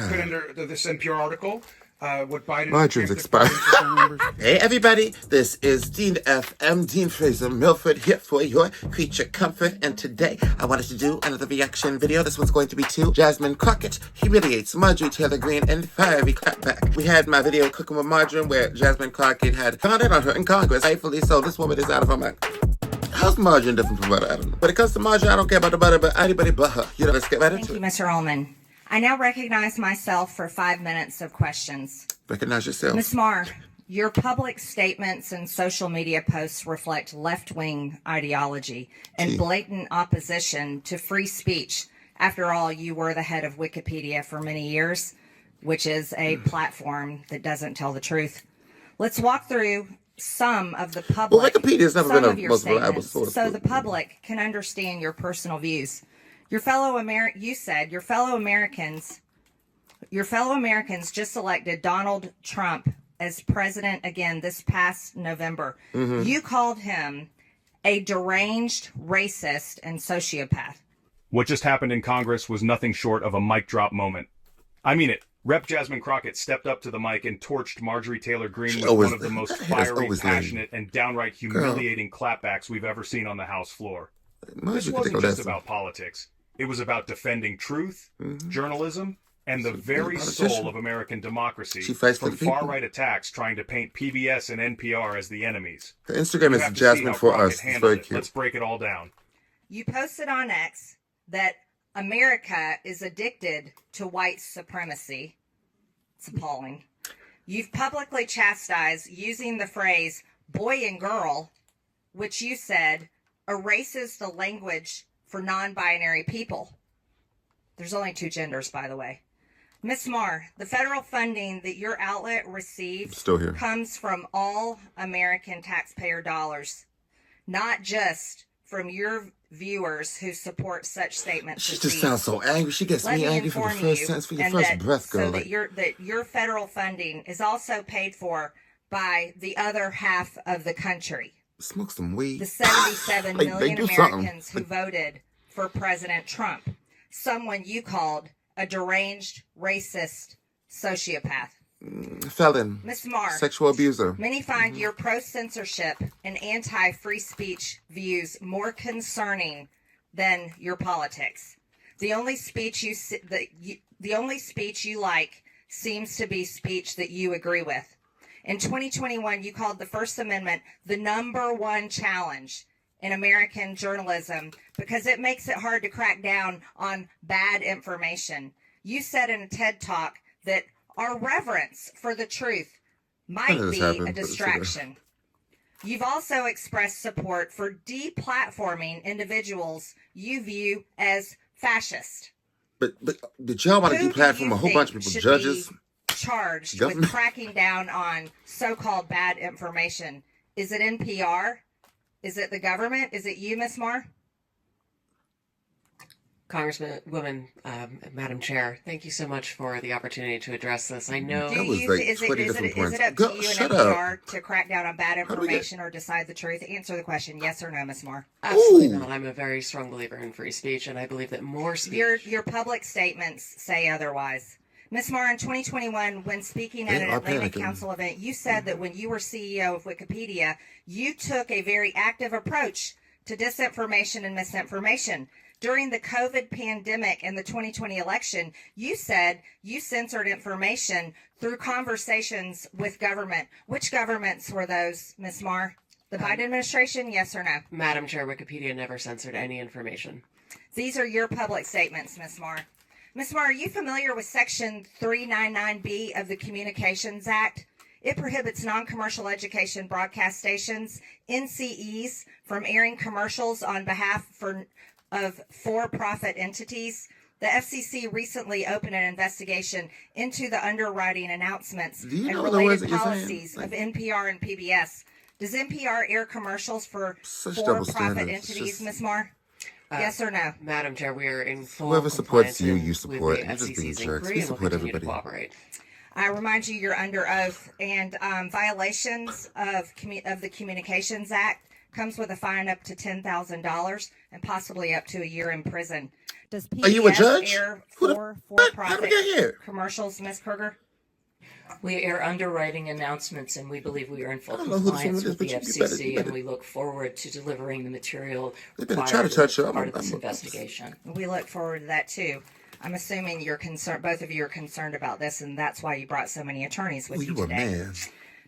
put under this NPR article what Biden... Marjorie's expired. Hey everybody, this is Dean FM, Dean Fraser Milford, here for your creature comfort, and today I wanted to do another reaction video. This one's going to be to Jasmine Crockett humiliates Marjorie Taylor Greene and fiery clapback. We had my video Cooking with Marjorie where Jasmine Crockett had found out on her in Congress, rightfully so. This woman is out of her mind. How's margarine different from butter? I don't know. When it comes to margarine, I don't care about the butter, but anybody but her. You know, let's get right into it. Thank you, Mr. Ullman. I now recognize myself for 5 minutes of questions. Recognize yourself. Ms. Marr, your public statements and social media posts reflect left-wing ideology and blatant opposition to free speech. After all, you were the head of Wikipedia for many years, which is a platform that doesn't tell the truth. Let's walk through some of the public, well, Wikipedia's never been a most reliable source, so the public can understand your personal views. You said your fellow Americans just elected Donald Trump as president again this past November. You called him a deranged racist and sociopath. What just happened in Congress was nothing short of a mic drop moment. I mean it. Rep. Jasmine Crockett stepped up to the mic and torched Marjorie Taylor Greene with one of the most fiery, passionate, and downright humiliating clapbacks we've ever seen on the House floor. This wasn't just about politics. It was about defending truth, journalism, and the very soul of American democracy from far-right attacks trying to paint PBS and NPR as the enemies. The Instagram is Jasmine for us. It's very cute. Let's break it all down. You posted on X that America is addicted to white supremacy. It's appalling. You've publicly chastised using the phrase boy and girl, which you said erases the language for non-binary people. There's only 2 genders, by the way. Ms. Marr, the federal funding that your outlet receives comes from all American taxpayer dollars, not just from your viewers who support such statements. She just sounds so angry. She gets me angry from the first sentence, for your first breath, girl. So that your federal funding is also paid for by the other half of the country. Smoke some weed. The 77 million Americans who voted for President Trump, someone you called a deranged, racist sociopath. Felon. Ms. Marr, sexual abuser. Many find your pro-censorship and anti-free speech views more concerning than your politics. The only speech you like seems to be speech that you agree with. In 2021, you called the First Amendment the #1 challenge in American journalism because it makes it hard to crack down on bad information. You said in a TED Talk that our reverence for the truth might be a distraction. You've also expressed support for deplatforming individuals you view as fascist. But did y'all want to deplatform a whole bunch of people, judges? Charged with cracking down on so-called bad information. Is it NPR? Is it the government? Is it you, Ms. Marr? Congresswoman, Madam Chair, thank you so much for the opportunity to address this. I know is it up to you and NPR to crack down on bad information or decide the truth? Answer the question, yes or no, Ms. Marr. Absolutely not. I'm a very strong believer in free speech, and I believe that more speech. Your public statements say otherwise. Ms. Marr, in 2021, when speaking at an Atlantic Council event, you said that when you were CEO of Wikipedia, you took a very active approach to disinformation and misinformation. During the COVID pandemic and the 2020 election, you said you censored information through conversations with government. Which governments were those, Ms. Marr? The Biden administration, yes or no? Madam Chair, Wikipedia never censored any information. These are your public statements, Ms. Marr. Ms. Marr, are you familiar with Section 399B of the Communications Act? It prohibits non-commercial education broadcast stations, NCEs, from airing commercials on behalf of for-profit entities. The FCC recently opened an investigation into the underwriting announcements and related policies of NPR and PBS. Does NPR air commercials for for-profit entities, Ms. Marr? Yes or no? Madam Chair, we are in full Whoever supports you, you support. support. You're just being jerks. We support everybody. I remind you, you're under oath, and violations of the Communications Act comes with a fine up to $10,000 and possibly up to a year in prison. Does PBS Are you a judge? air How did for-profit we get here? commercials, Ms. Kruger? We air underwriting announcements, and we believe we are in full I don't know who this compliance woman with is, the but you better- FCC, and we look forward to delivering the material They better required try to touch her. as part of I'm- this I'm- investigation. We look forward to that too. I'm assuming you're concerned, both of you are concerned about this, and that's why you brought so many attorneys with Oh, you you a today. man.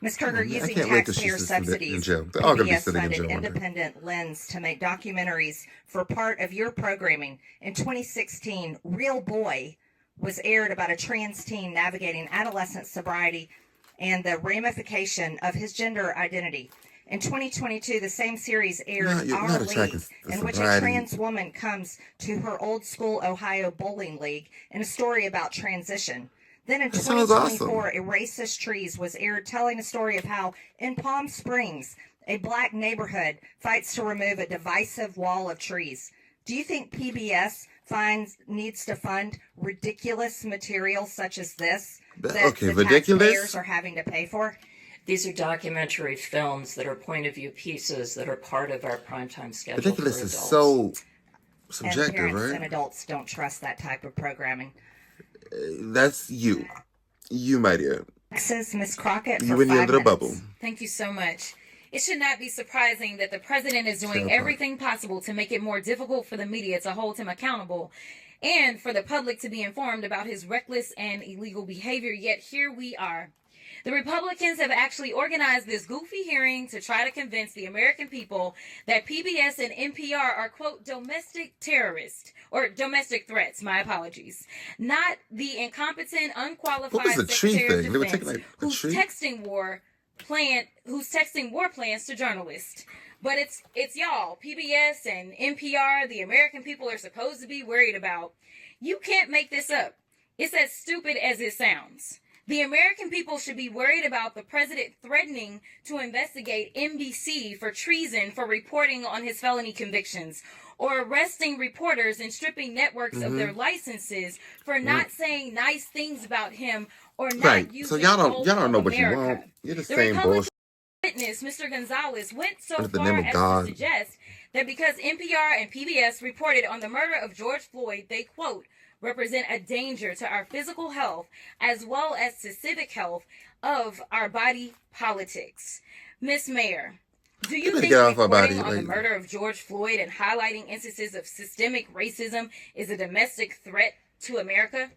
Ms. Kruger, I using can't wait till taxpayer she's in subsidies, jail. They're all gonna be PBS sitting in funded jail one day. independent lens to make documentaries for part of your programming. In 2016, Real Boy was aired about a trans teen navigating adolescent sobriety and the ramification of his gender identity. In 2022, the same series aired No, you're Our not League, attacking the in which a sobriety. trans woman comes to her old school Ohio bowling league in a story about transition. Then in That sounds 2024, awesome. A Racist Trees was aired telling a story of how in Palm Springs, a black neighborhood fights to remove a divisive wall of trees. Do you think PBS needs to fund ridiculous material such as this that Okay, the ridiculous? taxpayers are having to pay for? These are documentary films that are point of view pieces that are part of our primetime schedule. Ridiculous for is adults. so And subjective, parents and right? adults don't trust that type of programming. That's you. You, my dear. Texas, Ms. Crockett, for You in the 5 end of the minutes. bubble. Thank you so much. It should not be surprising that the president is doing Fair everything possible to make it more difficult for the media to hold him accountable and for the public to be informed about his reckless and illegal behavior. Yet here we are. The Republicans have actually organized this goofy hearing to try to convince the American people that PBS and NPR are, quote, domestic terrorists or domestic threats. My apologies. Not the incompetent, unqualified What was the tree Secretary of thing? They were Defense taking, like, a who's tree? texting war plans to journalists. But it's y'all, PBS and NPR, the American people are supposed to be worried about. You can't make this up. It's as stupid as it sounds. The American people should be worried about the president threatening to investigate NBC for treason for reporting on his felony convictions, or arresting reporters and stripping networks of their licenses for not saying nice things about him or not Right. using So y'all Hope don't know of what you America. want. You're the The same Republican bullshit. witness, Mr. Gonzalez, went so Under the far name of as God. to suggest that because NPR and PBS reported on the murder of George Floyd, they, quote, represent a danger to our physical health as well as to civic health of our body politics. Miss Mayor, do you better think get off our reporting body, on the lady. murder of George Floyd and highlighting instances of systemic racism is a domestic threat to America?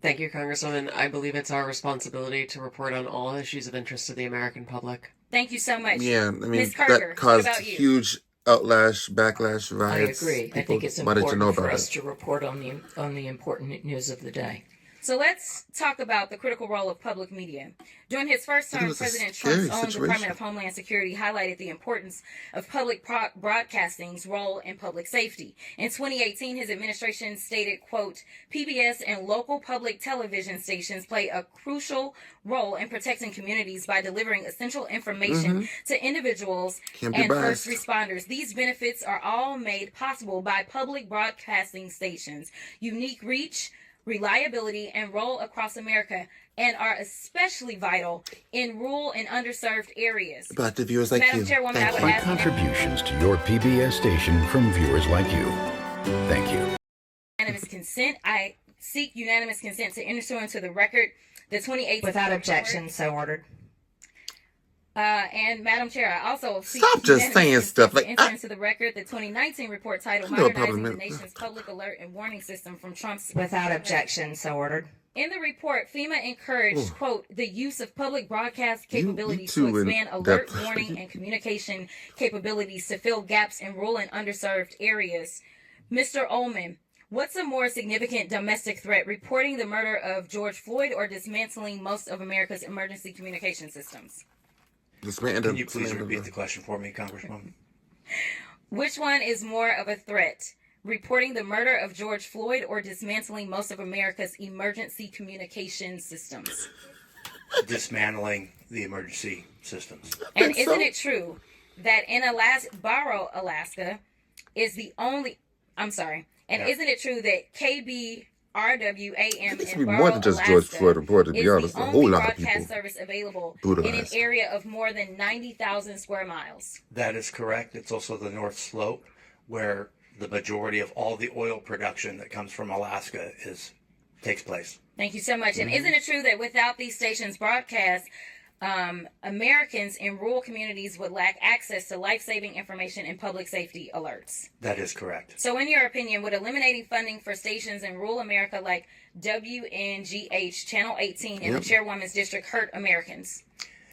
Thank you, Congresswoman. I believe it's our responsibility to report on all issues of interest to the American public. Thank you so much. Yeah, I mean, Ms. Carter, that what caused about you? huge backlash, I riots. agree. I think it's wanted to know important for about us it. to report on the important news of the day. So let's talk about the critical role of public media. During his first I think term, it was a President scary Trump's own situation. Department of Homeland Security highlighted the importance of public broadcasting's role in public safety. In 2018, his administration stated, quote, PBS and local public television stations play a crucial role in protecting communities by delivering essential information to individuals Can't be and biased. first responders. These benefits are all made possible by public broadcasting stations' unique reach, reliability, and role across America, and are especially vital in rural and underserved areas. But the viewers like Madam you. Chairwoman, Thank I would you. By ask contributions to your PBS station from viewers like you. Thank you. unanimous consent. I seek unanimous consent to enter into the record the 2018 Without objection, so ordered. And Madam Chair, I also seek Stop just unanimous saying consent stuff to like enter that. into the record the 2019 report titled I know a Modernizing the problem. Nation's Public Alert and Warning System from Trump's Without objection, so ordered. In the report, FEMA encouraged, quote, the use of public broadcast capabilities too to in expand alert, depth. warning, and communication capabilities to fill gaps in rural and underserved areas. Mr. Ullman, what's a more significant domestic threat, reporting the murder of George Floyd or dismantling most of America's emergency communication systems? Can you please repeat the question for me, Congresswoman? Which one is more of a threat? Reporting the murder of George Floyd or dismantling most of America's emergency communication systems? Dismantling the emergency systems. And isn't it true that in Alaska is the only, I'm sorry, and Yeah. isn't it true that KB RWAM It's in more Burrow, than just George Alaska, Floyd report, to be is honest. the A whole only lot of broadcast people service available in an brutalized. area of more than 90,000 square miles. That is correct. It's also the North Slope, where the majority of all the oil production that comes from Alaska takes place. Thank you so much. And isn't it true that without these stations' broadcast, Americans in rural communities would lack access to life-saving information and public safety alerts? That is correct. So in your opinion, would eliminating funding for stations in rural America like WNGH, Channel 18, and the Chairwoman's District hurt Americans?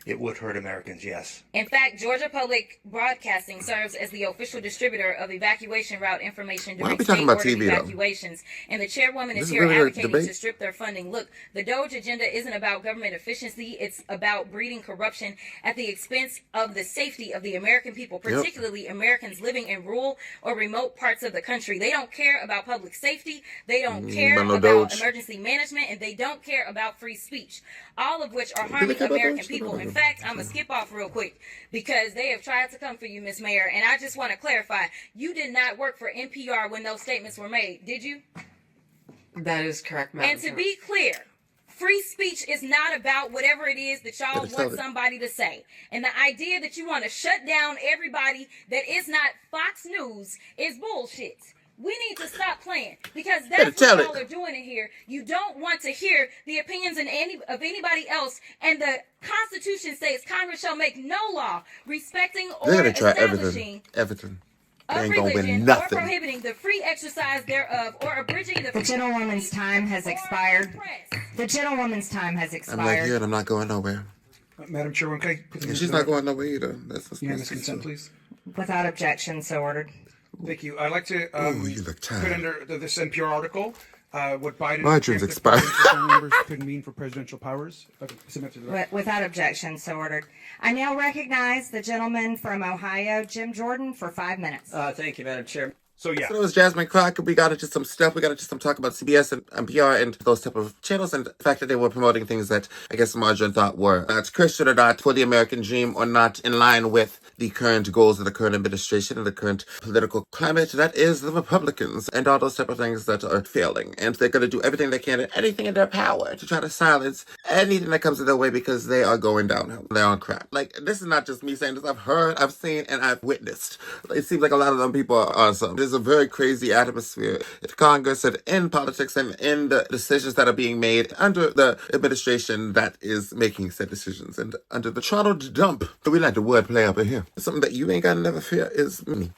It would hurt Americans, yes. In fact, Georgia Public Broadcasting serves as the official distributor of evacuation route information during state-ordered evacuations, and the chairwoman is here advocating to strip their funding. Look, the DOGE agenda isn't about government efficiency. It's about breeding corruption at the expense of the safety of the American people, particularly Americans living in rural or remote parts of the country. They don't care about public safety. They don't care about emergency management, and they don't care about free speech, all of which are harming American people. In fact, I'm going to skip off real quick because they have tried to come for you, Ms. Mayor, and I just want to clarify, you did not work for NPR when those statements were made, did you? That is correct, Madam And to be clear, free speech is not about whatever it is that y'all want somebody to say. And the idea that you want to shut down everybody that is not Fox News is bullshit. We need to stop playing because that's what y'all are doing in here. You don't want to hear the opinions of anybody else. And the Constitution states Congress shall make no law respecting or establishing everything. of religion or prohibiting the free exercise thereof or abridging the... The gentlewoman's time has expired. The gentlewoman's time has expired. I'm right here and I'm not going nowhere. Madam Chairwoman, can I put the she's not going nowhere either. That's unanimous consent, please. Without objection, so ordered. Thank you. I'd like to put under this NPR article what Biden... Marjorie's expired. ...members could mean for presidential powers. Without objection, so ordered. I now recognize the gentleman from Ohio, Jim Jordan, for 5 minutes. Thank you, Madam Chair. So it was Jasmine Crockett. We got into some stuff. We got into some talk about CBS and NPR and those type of channels, and the fact that they were promoting things that I guess Marjorie thought were not Christian or not for the American dream or not in line with the current goals of the current administration and the current political climate. That is the Republicans and all those type of things that are failing. And they're going to do everything they can and anything in their power to try to silence anything that comes in their way because they are going downhill. They're on crap. Like, this is not just me saying this. I've heard, I've seen, and I've witnessed. It seems like a lot of them people are on something. There's a very crazy atmosphere at Congress and in politics and in the decisions that are being made under the administration that is making said decisions and under the throttle dump. We like the wordplay up in here. Something that you ain't got to never fear is me.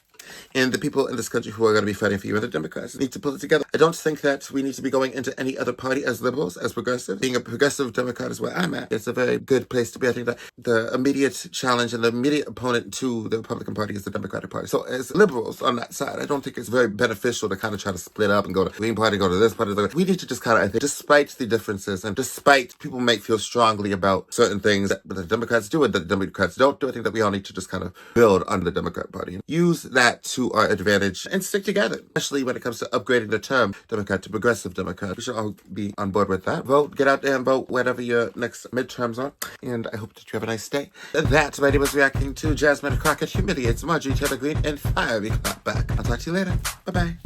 And the people in this country who are going to be fighting for you and the Democrats need to pull it together. I don't think that we need to be going into any other party as liberals, as progressives. Being a progressive Democrat is where I'm at. It's a very good place to be. I think that the immediate challenge and the immediate opponent to the Republican Party is the Democratic Party. So as liberals on that side, I don't think it's very beneficial to kind of try to split up and go to the Green Party, go to this party. We need to just kind of, I think, despite the differences and despite people may feel strongly about certain things that the Democrats do and that the Democrats don't do, I think that we all need to just kind of build on the Democrat Party and use that to our advantage and stick together, especially when it comes to upgrading the term Democrat to progressive Democrat. We should all be on board with that. Vote, get out there and vote whatever your next midterms are. And I hope that you have a nice day. That, my name was reacting to Jasmine Crockett humiliates Marjorie Taylor Greene and fiery clapback. I'll talk to you later. Bye-bye.